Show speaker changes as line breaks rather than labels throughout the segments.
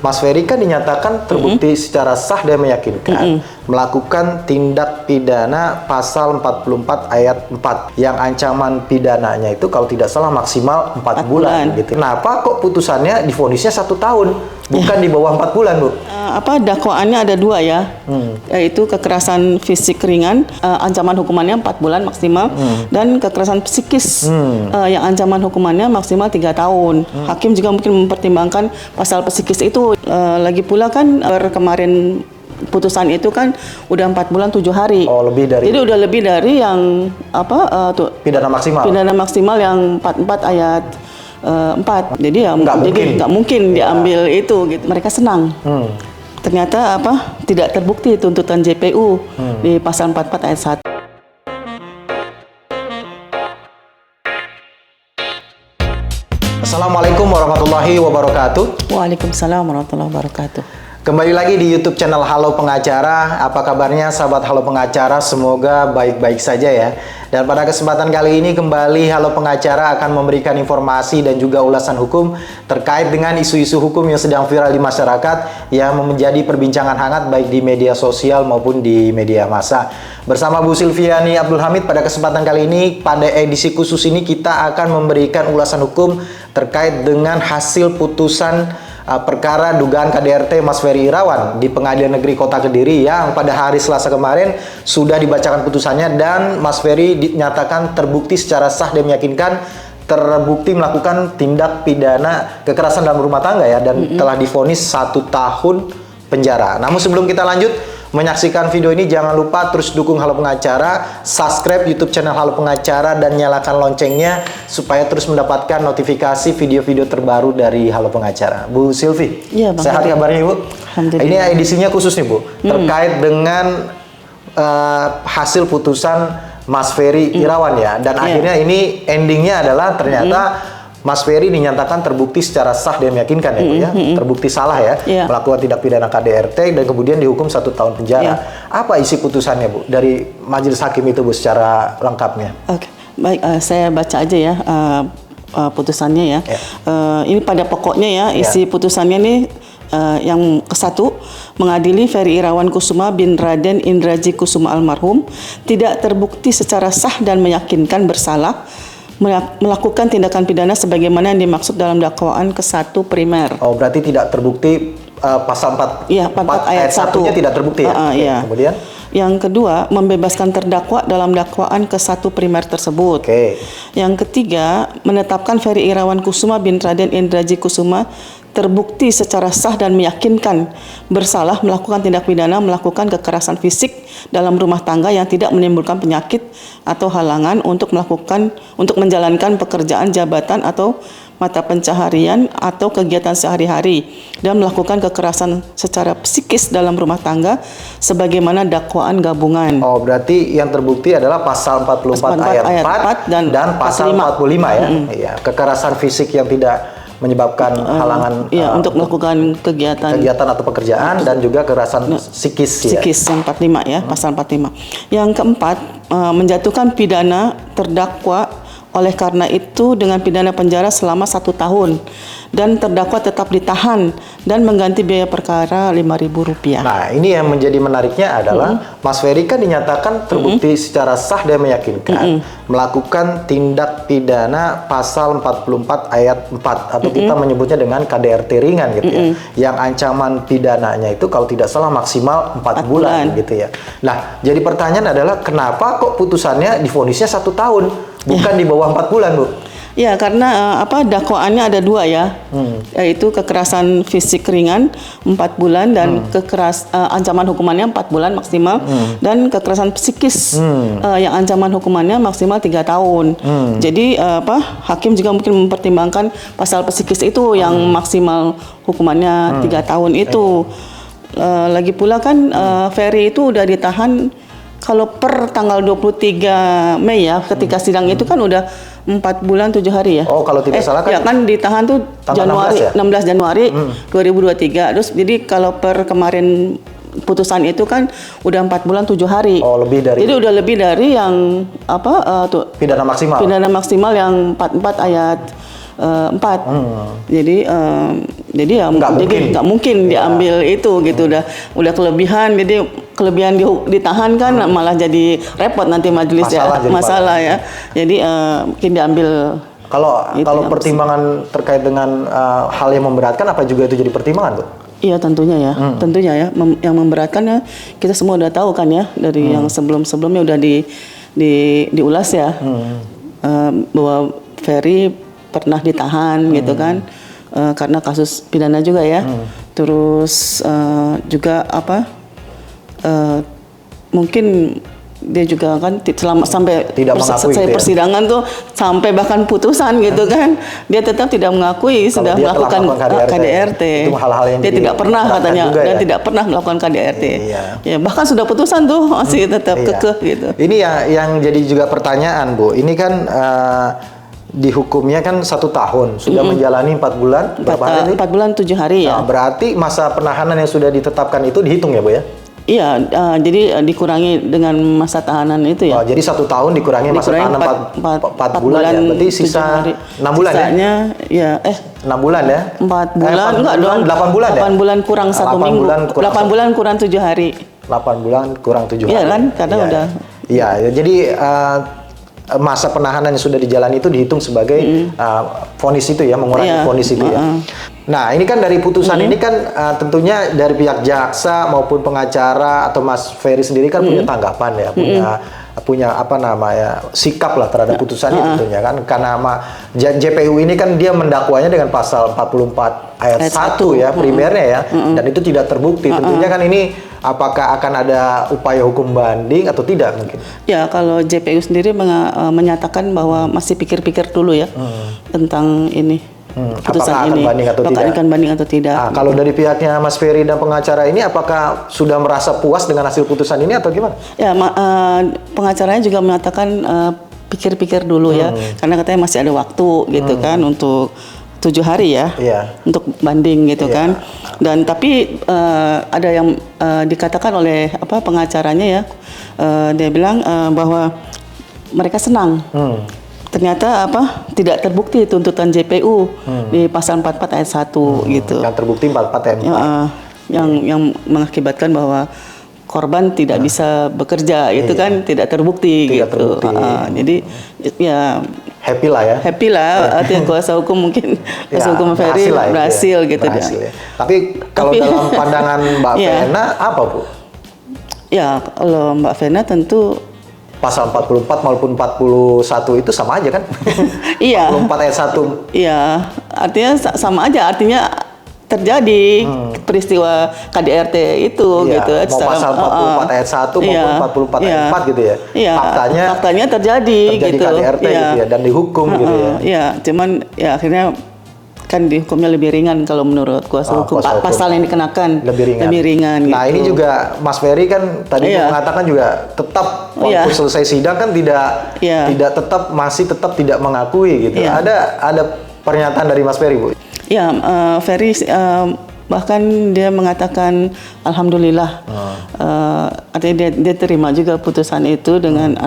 Mas Ferry kan dinyatakan terbukti secara sah dan meyakinkan melakukan tindak pidana pasal 44 ayat 4 yang ancaman pidananya itu kalau tidak salah maksimal 4 bulan gitu. Kenapa kok putusannya divonisnya 1 tahun bukan di bawah 4 bulan, Bu?
Dakwaannya ada 2 ya, yaitu kekerasan fisik ringan, ancaman hukumannya 4 bulan maksimal, dan kekerasan psikis yang ancaman hukumannya maksimal 3 tahun. Hakim juga mungkin mempertimbangkan pasal psikis itu. Lagi pula kan kemarin putusan itu kan udah 4 bulan 7 hari.
Oh, lebih dari.
Jadi udah lebih dari yang
pidana maksimal.
Pidana maksimal yang 44 ayat 4. Jadi ya nggak mungkin diambil itu gitu. Mereka senang. Ternyata tidak terbukti tuntutan JPU di pasal 44 ayat 1.
Assalamualaikum warahmatullahi wabarakatuh.
Waalaikumsalam warahmatullahi wabarakatuh.
Kembali lagi di YouTube channel Halo Pengacara. Apa kabarnya sahabat Halo Pengacara? Semoga baik-baik saja ya. Dan pada kesempatan kali ini kembali Halo Pengacara akan memberikan informasi dan juga ulasan hukum terkait dengan isu-isu hukum yang sedang viral di masyarakat yang menjadi perbincangan hangat baik di media sosial maupun di media massa. Bersama Bu Silviani Abdul Hamid, pada kesempatan kali ini pada edisi khusus ini kita akan memberikan ulasan hukum terkait dengan hasil putusan perkara dugaan KDRT Mas Ferry Irawan di Pengadilan Negeri Kota Kediri yang pada hari Selasa kemarin sudah dibacakan putusannya dan Mas Ferry dinyatakan terbukti secara sah dan meyakinkan terbukti melakukan tindak pidana kekerasan dalam rumah tangga ya dan telah divonis 1 tahun penjara. Namun sebelum kita lanjut menyaksikan video ini, jangan lupa terus dukung Halo Pengacara, subscribe YouTube channel Halo Pengacara dan nyalakan loncengnya supaya terus mendapatkan notifikasi video-video terbaru dari Halo Pengacara. Bu Silvi,
ya,
sehat kabarnya Ibu? Ini edisinya khusus nih Bu, terkait dengan hasil putusan Mas Ferry Irawan ya, dan akhirnya ini endingnya adalah ternyata Mas Ferry dinyatakan terbukti secara sah dan meyakinkan ya Bu ya, terbukti salah ya, melakukan tindak pidana KDRT dan kemudian dihukum 1 tahun penjara. Apa isi putusannya Bu dari majelis hakim itu Bu secara lengkapnya?
Oke, baik, saya baca aja ya putusannya ya. Ini pada pokoknya ya isi putusannya nih. Yang ke-1, mengadili Ferry Irawan Kusuma bin Raden Indraji Kusuma almarhum tidak terbukti secara sah dan meyakinkan bersalah melakukan tindakan pidana sebagaimana yang dimaksud dalam dakwaan ke-1 primer.
Oh, berarti tidak terbukti pasal 4 ayat 1-nya tidak terbukti ya? Kemudian?
Yang kedua, membebaskan terdakwa dalam dakwaan ke-1 primer tersebut. Yang ketiga, menetapkan Ferry Irawan Kusuma bin Raden Indraji Kusuma terbukti secara sah dan meyakinkan bersalah melakukan tindak pidana melakukan kekerasan fisik dalam rumah tangga yang tidak menimbulkan penyakit atau halangan untuk menjalankan pekerjaan jabatan atau mata pencaharian atau kegiatan sehari-hari dan melakukan kekerasan secara psikis dalam rumah tangga sebagaimana dakwaan gabungan.
Oh, berarti yang terbukti adalah pasal 44 ayat 4 dan pasal 45 ya. Iya, kekerasan fisik yang tidak menyebabkan halangan
untuk melakukan kegiatan
atau pekerjaan dan juga kekerasan psikis
yang 45 ya, pasal 45. Yang keempat, menjatuhkan pidana terdakwa oleh karena itu dengan pidana penjara selama 1 tahun dan terdakwa tetap ditahan dan mengganti biaya perkara Rp5.000.
Nah, ini yang menjadi menariknya adalah Mas Ferry kan dinyatakan terbukti secara sah dan meyakinkan melakukan tindak pidana pasal 44 ayat 4 atau kita menyebutnya dengan KDRT ringan gitu ya. Yang ancaman pidananya itu kalau tidak salah maksimal 4 bulan gitu ya. Nah, jadi pertanyaan adalah kenapa kok putusannya divonisnya 1 tahun bukan di bawah 4 bulan, Bu?
Ya, karena dakwaannya ada 2 ya, yaitu kekerasan fisik ringan 4 bulan dan ancaman hukumannya 4 bulan maksimal dan kekerasan psikis yang ancaman hukumannya maksimal 3 tahun. Jadi hakim juga mungkin mempertimbangkan pasal psikis itu yang maksimal hukumannya 3 tahun itu. Lagi pula kan Ferry itu udah ditahan kalau per tanggal 23 Mei ya, ketika sidang itu kan udah 4 bulan 7 hari ya.
Oh, kalau tidak salah kan?
Ya kan ditahan tuh Januari, 16 Januari 2023. Terus jadi kalau per kemarin putusan itu kan udah 4 bulan 7 hari.
Oh, lebih dari.
Jadi udah lebih dari yang
pidana maksimal.
Pidana maksimal yang 44 ayat 4. Jadi Jadi ya nggak mungkin diambil itu gitu, udah kelebihan, jadi kelebihan ditahan kan malah jadi repot nanti majelis masalah ya. Jadi mungkin diambil.
Kalau pertimbangan terkait dengan hal yang memberatkan, apa juga itu jadi pertimbangan tuh?
Iya tentunya ya, tentunya ya. Yang memberatkan ya kita semua udah tahu kan ya, dari yang sebelumnya udah diulas ya, bahwa Ferry pernah ditahan gitu kan. Karena kasus pidana juga ya, terus juga mungkin dia juga kan sampai selesai persidangan tuh, sampai bahkan putusan gitu kan, dia tetap tidak mengakui sudah melakukan KDRT.
Itu hal-hal yang
dia tidak pernah katanya dan tidak pernah melakukan KDRT. Ya bahkan sudah putusan tuh masih tetap kekeh gitu.
Ini yang jadi juga pertanyaan Bu. Ini kan dihukumnya kan 1 tahun, sudah menjalani 4 bulan, berapa hari?
4 bulan 7 hari ya.
Berarti masa penahanan yang sudah ditetapkan itu dihitung ya Bu ya?
Iya, jadi dikurangi dengan masa tahanan itu ya.
Jadi 1 tahun dikurangi masa tahanan 4 bulan ya, berarti sisa 6 bulan
sisanya, ya.
6 bulan ya?
4 bulan, enggak dong.
8 bulan ya?
8 bulan kurang 1 minggu. 8 bulan kurang 7 hari.
8 bulan kurang 7 hari.
Iya kan, karena udah.
Iya, jadi masa penahanan yang sudah dijalani itu dihitung sebagai vonis itu ya, mengurangi vonis itu ya. Nah, ini kan dari putusan ini kan tentunya dari pihak jaksa maupun pengacara atau Mas Ferry sendiri kan punya tanggapan ya, punya apa namanya, sikap lah terhadap putusan ini tentunya kan, karena JPU ini kan dia mendakwanya dengan pasal 44 ayat 1 ya primernya ya, dan itu tidak terbukti. Tentunya kan ini apakah akan ada upaya hukum banding atau tidak mungkin? Ya,
kalau JPU sendiri menyatakan bahwa masih pikir-pikir dulu ya tentang ini.
Apakah akan banding atau tidak?
Akan banding atau tidak?
Kalau dari pihaknya Mas Ferry dan pengacara ini, apakah sudah merasa puas dengan hasil putusan ini atau gimana?
Ya, pengacaranya juga mengatakan pikir-pikir dulu ya, karena katanya masih ada waktu gitu kan untuk 7 hari ya, untuk banding gitu kan. Dan tapi ada yang dikatakan oleh pengacaranya ya, dia bilang bahwa mereka senang. Ternyata tidak terbukti tuntutan JPU di pasal 44 ayat 1 gitu.
Yang terbukti 44 ayat 4.
Yang mengakibatkan bahwa korban tidak bisa bekerja itu kan tidak terbukti gitu. Jadi ya
happy lah ya.
Happy lah, artinya kuasa hukum mungkin kuasa hukum Ferry berhasil gitu.
Ya. Tapi kalau dalam pandangan Mbak Vena apa Bu?
Ya, kalau Mbak Vena tentu
pasal 44 maupun 41 itu sama aja kan?
Iya.
44 ayat 1.
Iya, artinya sama aja, artinya terjadi peristiwa KDRT itu gitu.
Mau pasal 44 ayat 1 maupun 44 ayat 4 gitu ya.
Iya. Faktanya terjadi gitu.
KDRT gitu ya, dan dihukum gitu ya.
Iya, cuman ya akhirnya kan dihukumnya lebih ringan kalau menurut kuasa hukum. Pasal yang dikenakan lebih ringan gitu.
Nah, ini juga Mas Ferry kan tadi mengatakan juga tetap walaupun selesai sidang kan tidak masih tetap tidak mengakui gitu. Ada pernyataan dari Mas Ferry, Bu?
Ya, Ferry bahkan dia mengatakan alhamdulillah, artinya dia terima juga putusan itu dengan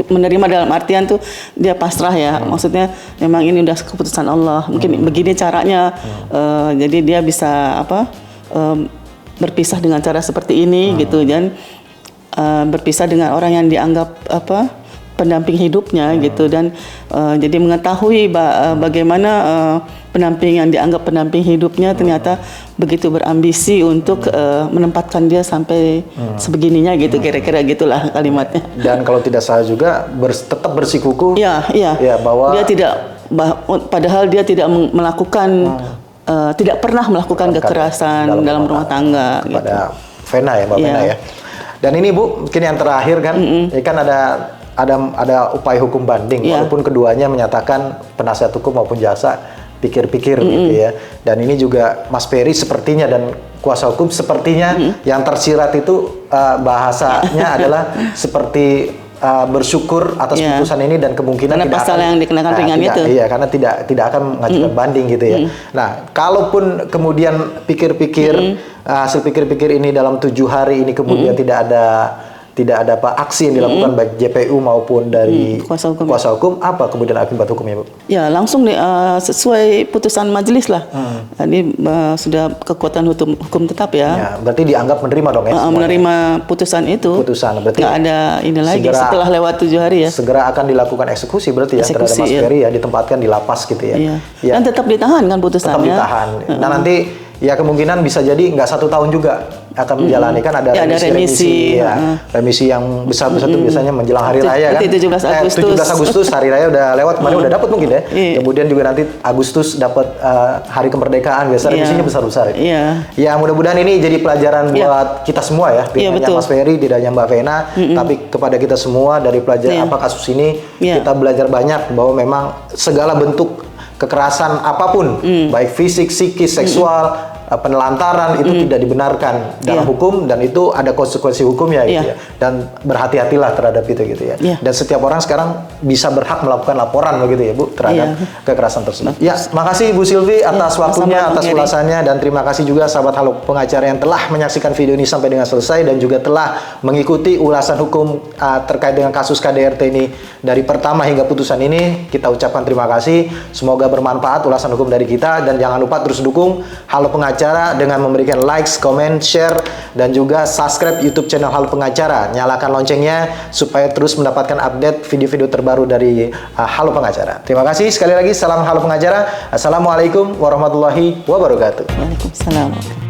menerima dalam artian tuh dia pasrah ya, maksudnya memang ini udah keputusan Allah, mungkin begini caranya, jadi dia bisa berpisah dengan cara seperti ini gitu, dan berpisah dengan orang yang dianggap pendamping hidupnya gitu, dan jadi mengetahui bagaimana pendamping yang dianggap pendamping hidupnya ternyata begitu berambisi untuk menempatkan dia sampai sebegininya gitu, kira-kira gitulah kalimatnya.
Dan kalau tidak salah juga tetap bersikukuh.
Iya.
Bahwa
dia tidak, padahal dia tidak melakukan tidak pernah melakukan kekerasan dalam rumah tangga
kepada Vena ya, Mbak Vena ya. Dan ini Bu, mungkin yang terakhir kan, ini kan ada upaya hukum banding, walaupun keduanya menyatakan penasihat hukum maupun jasa pikir-pikir gitu ya. Dan ini juga Mas Ferry sepertinya dan kuasa hukum sepertinya yang tersirat itu bahasanya adalah seperti bersyukur atas putusan ini dan kemungkinan
karena pasal yang dikenakan ringan itu.
Iya, karena tidak akan mengajukan banding gitu ya. Nah, kalaupun kemudian hasil pikir-pikir ini dalam 7 hari ini kemudian tidak tidak ada aksi yang dilakukan baik JPU maupun dari
kuasa hukum.
Apa kemudian akibat hukumnya, Bu?
Ya, langsung sesuai putusan majelis lah. Ini sudah kekuatan hukum tetap ya.
Ya, berarti dianggap menerima dong ya?
Menerima putusan itu.
Berarti
nggak ada ini lagi setelah lewat 7 hari ya.
Segera akan dilakukan eksekusi berarti ya terhadap Mas Ferry ya, ditempatkan di lapas gitu ya.
Iya. Dan tetap ditahan kan putusannya.
Tetap ditahan. Nah nanti ya kemungkinan bisa jadi nggak 1 tahun juga akan menjalani kan ada remisi yang besar-besar itu biasanya menjelang hari raya kan.
17
Agustus hari raya udah lewat, kemarin udah dapat mungkin ya. Kemudian juga nanti Agustus dapat hari kemerdekaan, biasa remisinya besar-besar. Ya mudah-mudahan ini jadi pelajaran buat kita semua ya, tidak hanya Mas Ferry, tidak hanya Mbak Vena, tapi kepada kita semua dari pelajaran kasus ini kita belajar banyak bahwa memang segala bentuk kekerasan apapun, baik fisik, psikis, seksual, penelantaran itu tidak dibenarkan dalam hukum, dan itu ada konsekuensi hukumnya gitu ya. Dan berhati-hatilah terhadap itu gitu ya. Dan setiap orang sekarang bisa berhak melakukan laporan begitu ya, Bu, terhadap kekerasan tersebut. Ya, makasih Bu Sylvie atas waktunya, atas ulasannya, dan terima kasih juga sahabat Halo Pengacara yang telah menyaksikan video ini sampai dengan selesai dan juga telah mengikuti ulasan hukum terkait dengan kasus KDRT ini dari pertama hingga putusan ini. Kita ucapkan terima kasih. Semoga bermanfaat ulasan hukum dari kita, dan jangan lupa terus dukung Halo Pengacara dengan memberikan likes, comment, share, dan juga subscribe YouTube channel Halo Pengacara. Nyalakan loncengnya supaya terus mendapatkan update video-video terbaru dari Halo Pengacara. Terima kasih sekali lagi. Salam Halo Pengacara. Assalamualaikum warahmatullahi wabarakatuh.
Waalaikumsalam.